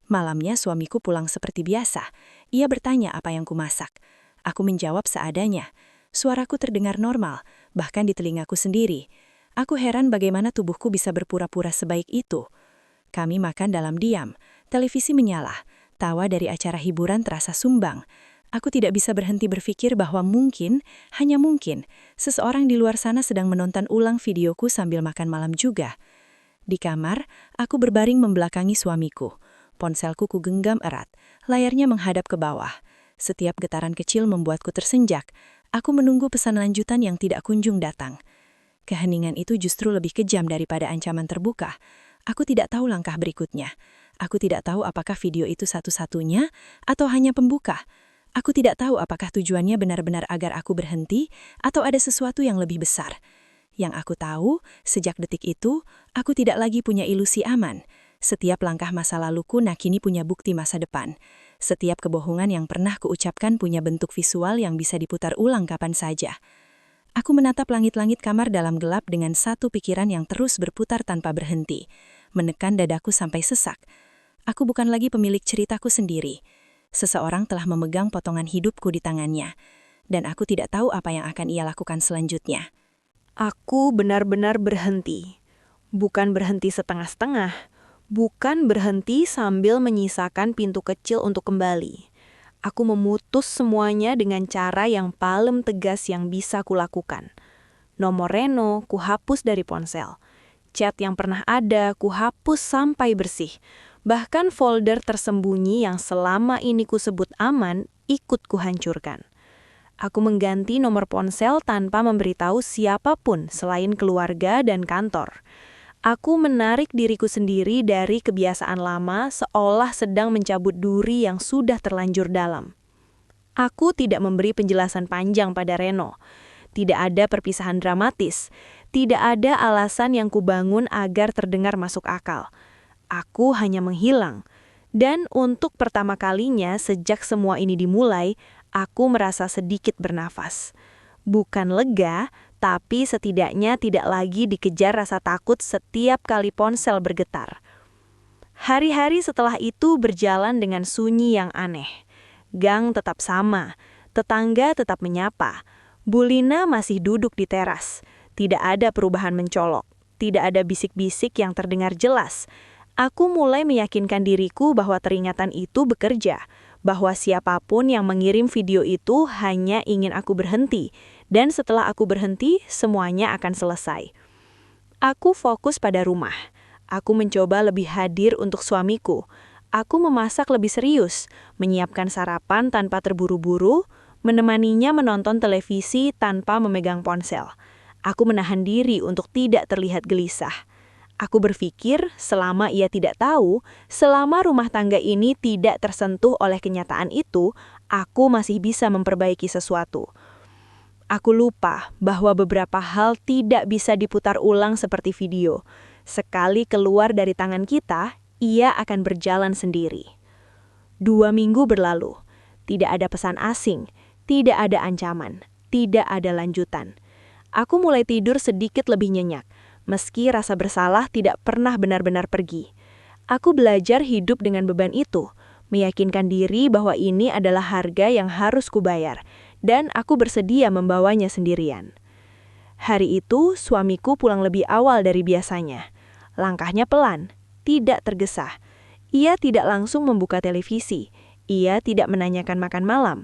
Malamnya suamiku pulang seperti biasa. Ia bertanya apa yang kumasak. Aku menjawab seadanya. Suaraku terdengar normal, bahkan di telingaku sendiri. Aku heran bagaimana tubuhku bisa berpura-pura sebaik itu. Kami makan dalam diam. Televisi menyala. Tawa dari acara hiburan terasa sumbang. Aku tidak bisa berhenti berpikir bahwa mungkin, hanya mungkin, seseorang di luar sana sedang menonton ulang videoku sambil makan malam juga. Di kamar, aku berbaring membelakangi suamiku. Ponselku kugenggam erat, layarnya menghadap ke bawah. Setiap getaran kecil membuatku tersenjak. Aku menunggu pesan lanjutan yang tidak kunjung datang. Keheningan itu justru lebih kejam daripada ancaman terbuka. Aku tidak tahu langkah berikutnya. Aku tidak tahu apakah video itu satu-satunya atau hanya pembuka. Aku tidak tahu apakah tujuannya benar-benar agar aku berhenti atau ada sesuatu yang lebih besar. Yang aku tahu, sejak detik itu, aku tidak lagi punya ilusi aman. Setiap langkah masa laluku kini punya bukti masa depan. Setiap kebohongan yang pernah kuucapkan punya bentuk visual yang bisa diputar ulang kapan saja. Aku menatap langit-langit kamar dalam gelap dengan satu pikiran yang terus berputar tanpa berhenti, menekan dadaku sampai sesak. Aku bukan lagi pemilik ceritaku sendiri. Seseorang telah memegang potongan hidupku di tangannya, dan aku tidak tahu apa yang akan ia lakukan selanjutnya.
Aku benar-benar berhenti. Bukan berhenti setengah-setengah. Bukan berhenti sambil menyisakan pintu kecil untuk kembali. Aku memutus semuanya dengan cara yang paling tegas yang bisa kulakukan. Nomor Reno kuhapus dari ponsel. Chat yang pernah ada kuhapus sampai bersih. Bahkan folder tersembunyi yang selama ini kusebut aman ikut kuhancurkan. Aku mengganti nomor ponsel tanpa memberitahu siapapun selain keluarga dan kantor. Aku menarik diriku sendiri dari kebiasaan lama seolah sedang mencabut duri yang sudah terlanjur dalam. Aku tidak memberi penjelasan panjang pada Reno. Tidak ada perpisahan dramatis. Tidak ada alasan yang kubangun agar terdengar masuk akal. Aku hanya menghilang. Dan untuk pertama kalinya sejak semua ini dimulai, aku merasa sedikit bernafas. Bukan lega, tapi setidaknya tidak lagi dikejar rasa takut setiap kali ponsel bergetar. Hari-hari setelah itu berjalan dengan sunyi yang aneh. Gang tetap sama, tetangga tetap menyapa. Bu Lina masih duduk di teras. Tidak ada perubahan mencolok, tidak ada bisik-bisik yang terdengar jelas. Aku mulai meyakinkan diriku bahwa peringatan itu bekerja, bahwa siapapun yang mengirim video itu hanya ingin aku berhenti, dan setelah aku berhenti, semuanya akan selesai. Aku fokus pada rumah. Aku mencoba lebih hadir untuk suamiku. Aku memasak lebih serius, menyiapkan sarapan tanpa terburu-buru, menemaninya menonton televisi tanpa memegang ponsel. Aku menahan diri untuk tidak terlihat gelisah. Aku berpikir selama ia tidak tahu, selama rumah tangga ini tidak tersentuh oleh kenyataan itu, aku masih bisa memperbaiki sesuatu. Aku lupa bahwa beberapa hal tidak bisa diputar ulang seperti video. Sekali keluar dari tangan kita, ia akan berjalan sendiri. 2 minggu berlalu. Tidak ada pesan asing, tidak ada ancaman, tidak ada lanjutan. Aku mulai tidur sedikit lebih nyenyak, meski rasa bersalah tidak pernah benar-benar pergi. Aku belajar hidup dengan beban itu, meyakinkan diri bahwa ini adalah harga yang harus kubayar, dan aku bersedia membawanya sendirian. Hari itu, suamiku pulang lebih awal dari biasanya. Langkahnya pelan, tidak tergesa. Ia tidak langsung membuka televisi. Ia tidak menanyakan makan malam.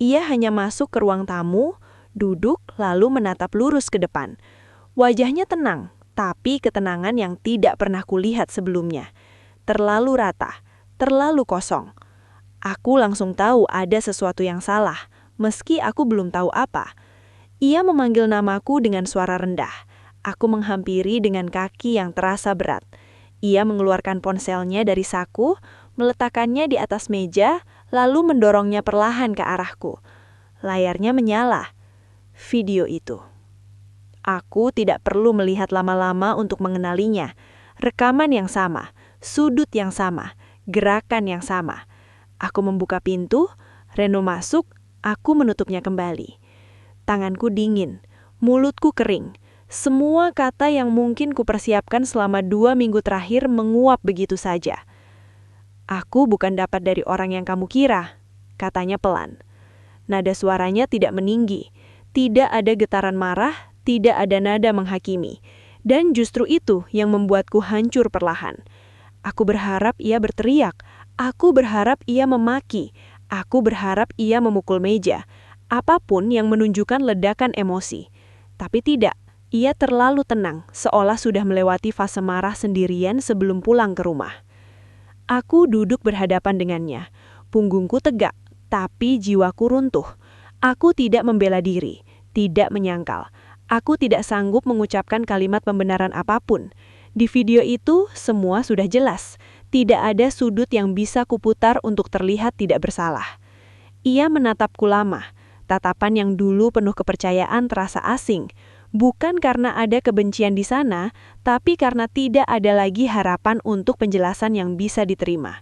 Ia hanya masuk ke ruang tamu, duduk, lalu menatap lurus ke depan. Wajahnya tenang, tapi ketenangan yang tidak pernah kulihat sebelumnya. Terlalu rata, terlalu kosong. Aku langsung tahu ada sesuatu yang salah, meski aku belum tahu apa. Ia memanggil namaku dengan suara rendah. Aku menghampiri dengan kaki yang terasa berat. Ia mengeluarkan ponselnya dari saku, meletakkannya di atas meja, lalu mendorongnya perlahan ke arahku. Layarnya menyala. Video itu. Aku tidak perlu melihat lama-lama untuk mengenalinya. Rekaman yang sama, sudut yang sama, gerakan yang sama. Aku membuka pintu, Reno masuk, aku menutupnya kembali. Tanganku dingin, mulutku kering. Semua kata yang mungkin kupersiapkan selama 2 minggu terakhir menguap begitu saja. Aku bukan dapat dari orang yang kamu kira, katanya pelan. Nada suaranya tidak meninggi, tidak ada getaran marah, tidak ada nada menghakimi. Dan justru itu yang membuatku hancur perlahan. Aku berharap ia berteriak, aku berharap ia memaki, aku berharap ia memukul meja. Apapun yang menunjukkan ledakan emosi. Tapi tidak, ia terlalu tenang, seolah sudah melewati fase marah sendirian sebelum pulang ke rumah. Aku duduk berhadapan dengannya. Punggungku tegak, tapi jiwaku runtuh. Aku tidak membela diri, tidak menyangkal. Aku tidak sanggup mengucapkan kalimat pembenaran apapun. Di video itu, semua sudah jelas. Tidak ada sudut yang bisa kuputar untuk terlihat tidak bersalah. Ia menatapku lama. Tatapan yang dulu penuh kepercayaan terasa asing. Bukan karena ada kebencian di sana, tapi karena tidak ada lagi harapan untuk penjelasan yang bisa diterima.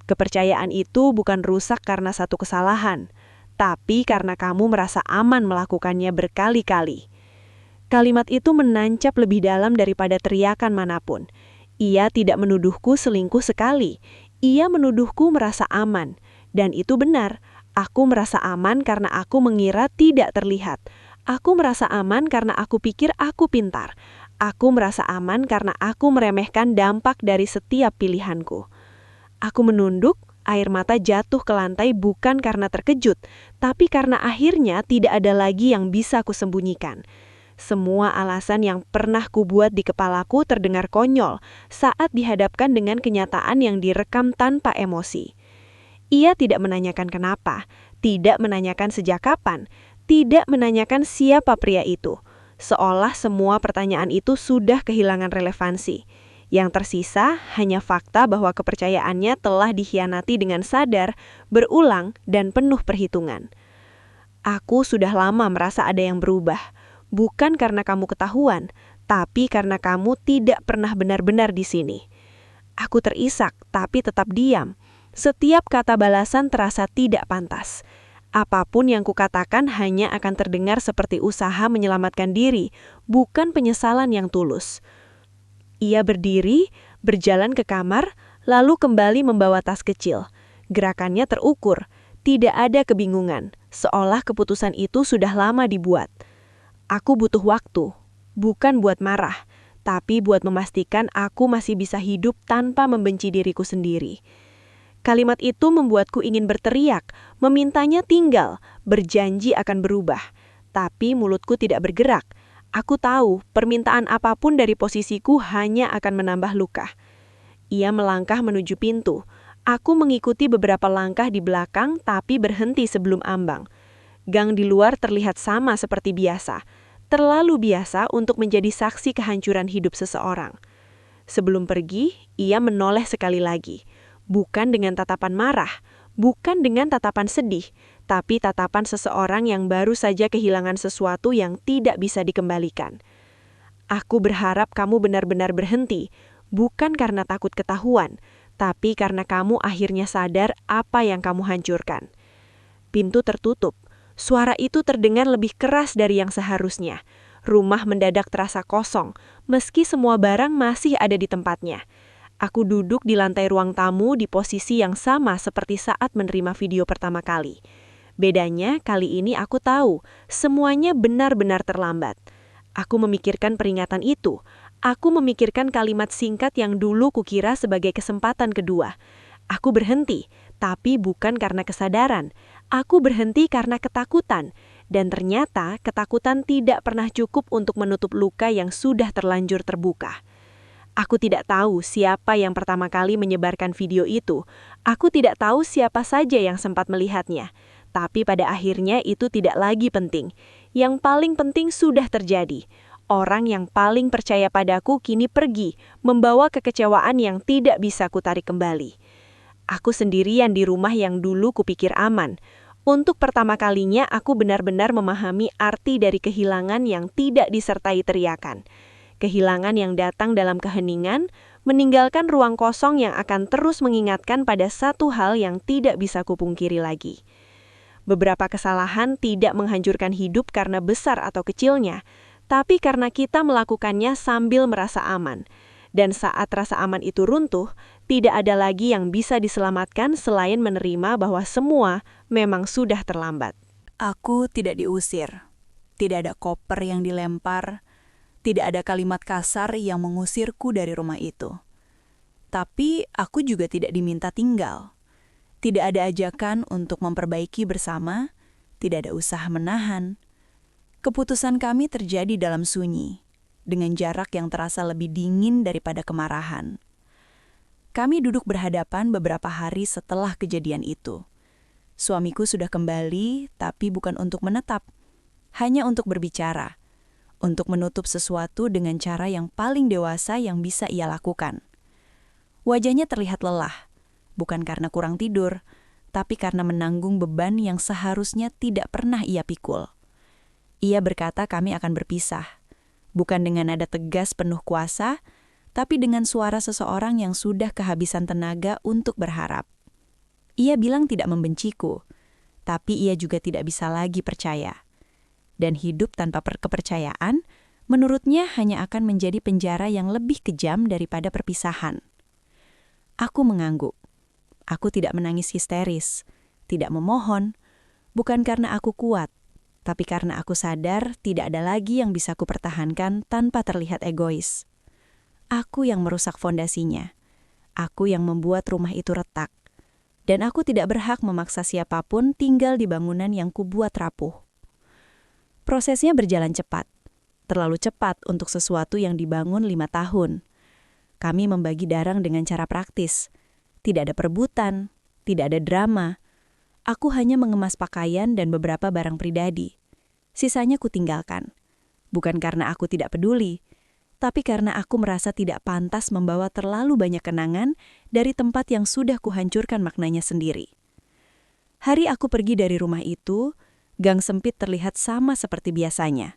Kepercayaan itu bukan rusak karena satu kesalahan, tapi karena kamu merasa aman melakukannya berkali-kali. Kalimat itu menancap lebih dalam daripada teriakan manapun. Ia tidak menuduhku selingkuh sekali. Ia menuduhku merasa aman. Dan itu benar. Aku merasa aman karena aku mengira tidak terlihat. Aku merasa aman karena aku pikir aku pintar. Aku merasa aman karena aku meremehkan dampak dari setiap pilihanku. Aku menunduk, air mata jatuh ke lantai bukan karena terkejut, tapi karena akhirnya tidak ada lagi yang bisa kusembunyikan. Semua alasan yang pernah kubuat di kepalaku terdengar konyol saat dihadapkan dengan kenyataan yang direkam tanpa emosi. Ia tidak menanyakan kenapa, tidak menanyakan sejak kapan, tidak menanyakan siapa pria itu. Seolah semua pertanyaan itu sudah kehilangan relevansi. Yang tersisa hanya fakta bahwa kepercayaannya telah dikhianati dengan sadar, berulang, dan penuh perhitungan. Aku sudah lama merasa ada yang berubah. Bukan karena kamu ketahuan, tapi karena kamu tidak pernah benar-benar di sini. Aku terisak, tapi tetap diam. Setiap kata balasan terasa tidak pantas. Apapun yang kukatakan hanya akan terdengar seperti usaha menyelamatkan diri, bukan penyesalan yang tulus. Ia berdiri, berjalan ke kamar, lalu kembali membawa tas kecil. Gerakannya terukur, tidak ada kebingungan, seolah keputusan itu sudah lama dibuat. Aku butuh waktu, bukan buat marah, tapi buat memastikan aku masih bisa hidup tanpa membenci diriku sendiri. Kalimat itu membuatku ingin berteriak, memintanya tinggal, berjanji akan berubah. Tapi mulutku tidak bergerak. Aku tahu permintaan apapun dari posisiku hanya akan menambah luka. Ia melangkah menuju pintu. Aku mengikuti beberapa langkah di belakang tapi berhenti sebelum ambang. Gang di luar terlihat sama seperti biasa. Terlalu biasa untuk menjadi saksi kehancuran hidup seseorang. Sebelum pergi, ia menoleh sekali lagi. Bukan dengan tatapan marah, bukan dengan tatapan sedih, tapi tatapan seseorang yang baru saja kehilangan sesuatu yang tidak bisa dikembalikan. Aku berharap kamu benar-benar berhenti, bukan karena takut ketahuan, tapi karena kamu akhirnya sadar apa yang kamu hancurkan. Pintu tertutup. Suara itu terdengar lebih keras dari yang seharusnya. Rumah mendadak terasa kosong, meski semua barang masih ada di tempatnya. Aku duduk di lantai ruang tamu di posisi yang sama seperti saat menerima video pertama kali. Bedanya, kali ini aku tahu, semuanya benar-benar terlambat. Aku memikirkan peringatan itu. Aku memikirkan kalimat singkat yang dulu kukira sebagai kesempatan kedua. Aku berhenti, tapi bukan karena kesadaran. Aku berhenti karena ketakutan. Dan ternyata ketakutan tidak pernah cukup untuk menutup luka yang sudah terlanjur terbuka. Aku tidak tahu siapa yang pertama kali menyebarkan video itu. Aku tidak tahu siapa saja yang sempat melihatnya. Tapi pada akhirnya itu tidak lagi penting. Yang paling penting sudah terjadi. Orang yang paling percaya padaku kini pergi, membawa kekecewaan yang tidak bisa kutarik kembali. Aku sendirian di rumah yang dulu kupikir aman. Untuk pertama kalinya aku benar-benar memahami arti dari kehilangan yang tidak disertai teriakan. Kehilangan yang datang dalam keheningan, meninggalkan ruang kosong yang akan terus mengingatkan pada satu hal yang tidak bisa kupungkiri lagi. Beberapa kesalahan tidak menghancurkan hidup karena besar atau kecilnya, tapi karena kita melakukannya sambil merasa aman. Dan saat rasa aman itu runtuh, tidak ada lagi yang bisa diselamatkan selain menerima bahwa semua memang sudah terlambat.
Aku tidak diusir. Tidak ada koper yang dilempar. Tidak ada kalimat kasar yang mengusirku dari rumah itu. Tapi aku juga tidak diminta tinggal. Tidak ada ajakan untuk memperbaiki bersama, tidak ada usaha menahan. Keputusan kami terjadi dalam sunyi, dengan jarak yang terasa lebih dingin daripada kemarahan. Kami duduk berhadapan beberapa hari setelah kejadian itu. Suamiku sudah kembali, tapi bukan untuk menetap, hanya untuk berbicara. Untuk menutup sesuatu dengan cara yang paling dewasa yang bisa ia lakukan. Wajahnya terlihat lelah, bukan karena kurang tidur, tapi karena menanggung beban yang seharusnya tidak pernah ia pikul. Ia berkata kami akan berpisah, bukan dengan nada tegas penuh kuasa, tapi dengan suara seseorang yang sudah kehabisan tenaga untuk berharap. Ia bilang tidak membenciku, tapi ia juga tidak bisa lagi percaya. Dan hidup tanpa kepercayaan, menurutnya hanya akan menjadi penjara yang lebih kejam daripada perpisahan. Aku mengangguk. Aku tidak menangis histeris, tidak memohon, bukan karena aku kuat, tapi karena aku sadar tidak ada lagi yang bisa kupertahankan tanpa terlihat egois. Aku yang merusak fondasinya. Aku yang membuat rumah itu retak. Dan aku tidak berhak memaksa siapapun tinggal di bangunan yang kubuat rapuh. Prosesnya berjalan cepat, terlalu cepat untuk sesuatu yang dibangun 5 tahun. Kami membagi darang dengan cara praktis. Tidak ada perebutan, tidak ada drama. Aku hanya mengemas pakaian dan beberapa barang pribadi. Sisanya kutinggalkan. Bukan karena aku tidak peduli, tapi karena aku merasa tidak pantas membawa terlalu banyak kenangan dari tempat yang sudah kuhancurkan maknanya sendiri. Hari aku pergi dari rumah itu, gang sempit terlihat sama seperti biasanya.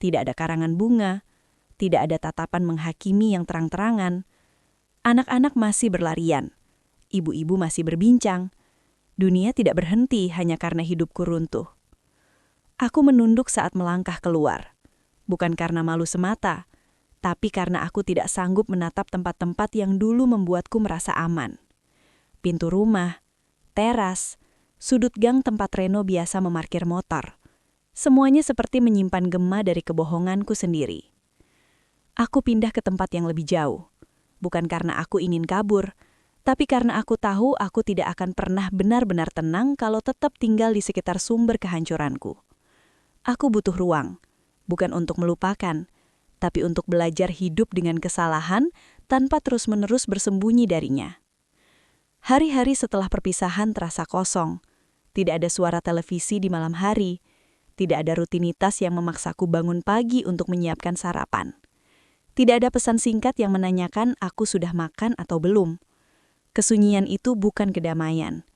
Tidak ada karangan bunga, tidak ada tatapan menghakimi yang terang-terangan. Anak-anak masih berlarian. Ibu-ibu masih berbincang. Dunia tidak berhenti hanya karena hidupku runtuh. Aku menunduk saat melangkah keluar. Bukan karena malu semata, tapi karena aku tidak sanggup menatap tempat-tempat yang dulu membuatku merasa aman. Pintu rumah, teras, sudut gang tempat Reno biasa memarkir motor. Semuanya seperti menyimpan gema dari kebohonganku sendiri. Aku pindah ke tempat yang lebih jauh. Bukan karena aku ingin kabur, tapi karena aku tahu aku tidak akan pernah benar-benar tenang kalau tetap tinggal di sekitar sumber kehancuranku. Aku butuh ruang, bukan untuk melupakan, tapi untuk belajar hidup dengan kesalahan tanpa terus-menerus bersembunyi darinya. Hari-hari setelah perpisahan terasa kosong. Tidak ada suara televisi di malam hari. Tidak ada rutinitas yang memaksaku bangun pagi untuk menyiapkan sarapan. Tidak ada pesan singkat yang menanyakan aku sudah makan atau belum. Kesunyian itu bukan kedamaian.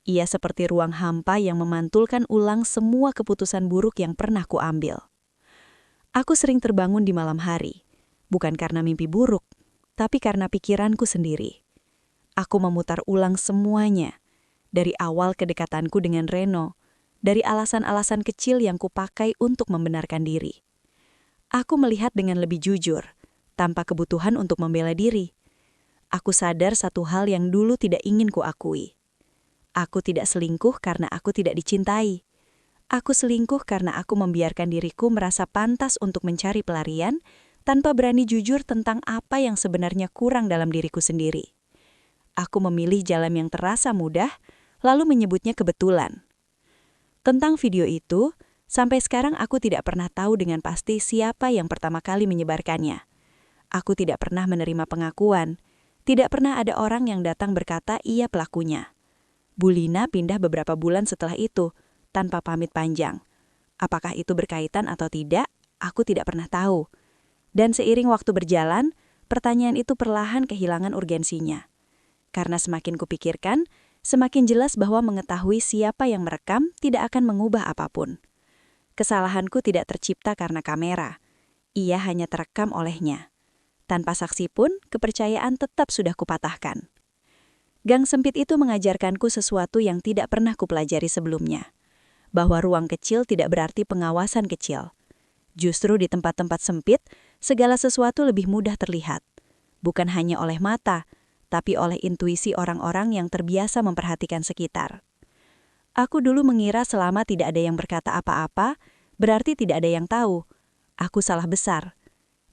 Ia seperti ruang hampa yang memantulkan ulang semua keputusan buruk yang pernah kuambil. Aku sering terbangun di malam hari, bukan karena mimpi buruk, tapi karena pikiranku sendiri. Aku memutar ulang semuanya, dari awal kedekatanku dengan Reno, dari alasan-alasan kecil yang kupakai untuk membenarkan diri. Aku melihat dengan lebih jujur, tanpa kebutuhan untuk membela diri. Aku sadar satu hal yang dulu tidak ingin kuakui. Aku tidak selingkuh karena aku tidak dicintai. Aku selingkuh karena aku membiarkan diriku merasa pantas untuk mencari pelarian tanpa berani jujur tentang apa yang sebenarnya kurang dalam diriku sendiri. Aku memilih jalan yang terasa mudah, lalu menyebutnya kebetulan. Tentang video itu, sampai sekarang aku tidak pernah tahu dengan pasti siapa yang pertama kali menyebarkannya. Aku tidak pernah menerima pengakuan. Tidak pernah ada orang yang datang berkata ia pelakunya. Bu Lina pindah beberapa bulan setelah itu, tanpa pamit panjang. Apakah itu berkaitan atau tidak, aku tidak pernah tahu. Dan seiring waktu berjalan, pertanyaan itu perlahan kehilangan urgensinya. Karena semakin kupikirkan, semakin jelas bahwa mengetahui siapa yang merekam tidak akan mengubah apapun. Kesalahanku tidak tercipta karena kamera. Ia hanya terekam olehnya. Tanpa saksi pun, kepercayaan tetap sudah kupatahkan. Gang sempit itu mengajarkanku sesuatu yang tidak pernah kupelajari sebelumnya. Bahwa ruang kecil tidak berarti pengawasan kecil. Justru di tempat-tempat sempit, segala sesuatu lebih mudah terlihat. Bukan hanya oleh mata, tapi oleh intuisi orang-orang yang terbiasa memperhatikan sekitar. Aku dulu mengira selama tidak ada yang berkata apa-apa, berarti tidak ada yang tahu. Aku salah besar.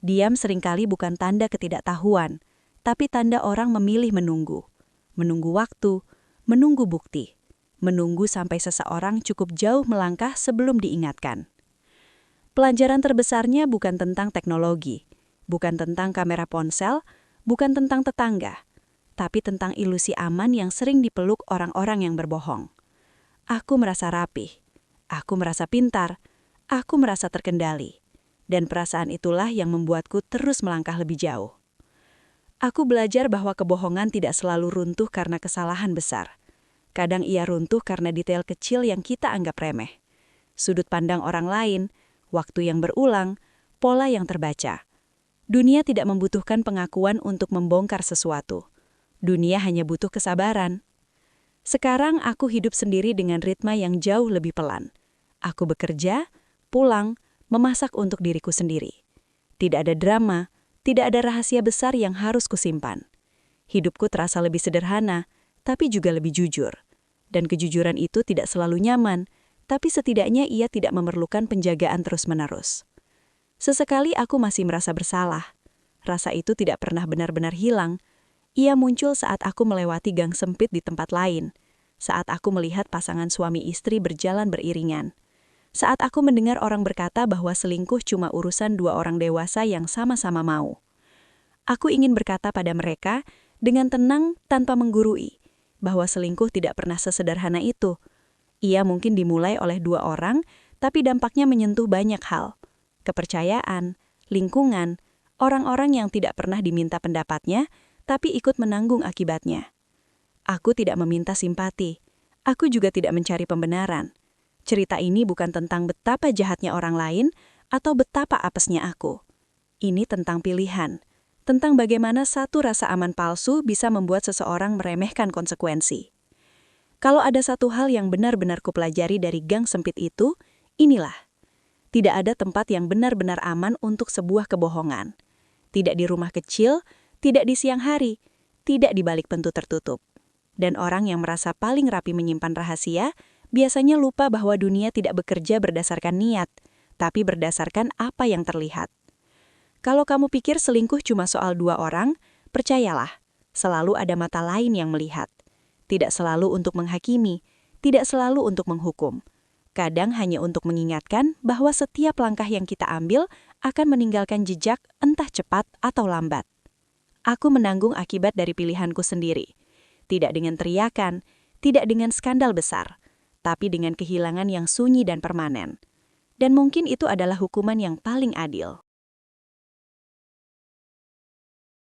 Diam seringkali bukan tanda ketidaktahuan, tapi tanda orang memilih menunggu. Menunggu waktu, menunggu bukti, menunggu sampai seseorang cukup jauh melangkah sebelum diingatkan. Pelajaran terbesarnya bukan tentang teknologi, bukan tentang kamera ponsel, bukan tentang tetangga, tapi tentang ilusi aman yang sering dipeluk orang-orang yang berbohong. Aku merasa rapih, aku merasa pintar, aku merasa terkendali. Dan perasaan itulah yang membuatku terus melangkah lebih jauh. Aku belajar bahwa kebohongan tidak selalu runtuh karena kesalahan besar. Kadang ia runtuh karena detail kecil yang kita anggap remeh. Sudut pandang orang lain, waktu yang berulang, pola yang terbaca. Dunia tidak membutuhkan pengakuan untuk membongkar sesuatu. Dunia hanya butuh kesabaran. Sekarang aku hidup sendiri dengan ritme yang jauh lebih pelan. Aku bekerja, pulang, memasak untuk diriku sendiri. Tidak ada drama, tidak ada rahasia besar yang harus kusimpan. Hidupku terasa lebih sederhana, tapi juga lebih jujur. Dan kejujuran itu tidak selalu nyaman, tapi setidaknya ia tidak memerlukan penjagaan terus-menerus. Sesekali aku masih merasa bersalah. Rasa itu tidak pernah benar-benar hilang. Ia muncul saat aku melewati gang sempit di tempat lain, saat aku melihat pasangan suami istri berjalan beriringan. Saat aku mendengar orang berkata bahwa selingkuh cuma urusan dua orang dewasa yang sama-sama mau. Aku ingin berkata pada mereka dengan tenang tanpa menggurui bahwa selingkuh tidak pernah sesederhana itu. Ia mungkin dimulai oleh dua orang, tapi dampaknya menyentuh banyak hal. Kepercayaan, lingkungan, orang-orang yang tidak pernah diminta pendapatnya, tapi ikut menanggung akibatnya. Aku tidak meminta simpati. Aku juga tidak mencari pembenaran. Cerita ini bukan tentang betapa jahatnya orang lain atau betapa apesnya aku. Ini tentang pilihan,
tentang bagaimana satu rasa aman palsu bisa membuat seseorang meremehkan konsekuensi. Kalau ada satu hal yang benar-benar kupelajari dari gang sempit itu, inilah. Tidak ada tempat yang benar-benar aman untuk sebuah kebohongan. Tidak di rumah kecil, tidak di siang hari, tidak di balik pintu tertutup. Dan orang yang merasa paling rapi menyimpan rahasia, biasanya lupa bahwa dunia tidak bekerja berdasarkan niat, tapi berdasarkan apa yang terlihat. Kalau kamu pikir selingkuh cuma soal 2 orang, percayalah, selalu ada mata lain yang melihat. Tidak selalu untuk menghakimi, tidak selalu untuk menghukum. Kadang hanya untuk mengingatkan bahwa setiap langkah yang kita ambil akan meninggalkan jejak entah cepat atau lambat. Aku menanggung akibat dari pilihanku sendiri. Tidak dengan teriakan, tidak dengan skandal besar, tapi dengan kehilangan yang sunyi dan permanen. Dan mungkin itu adalah hukuman yang paling adil.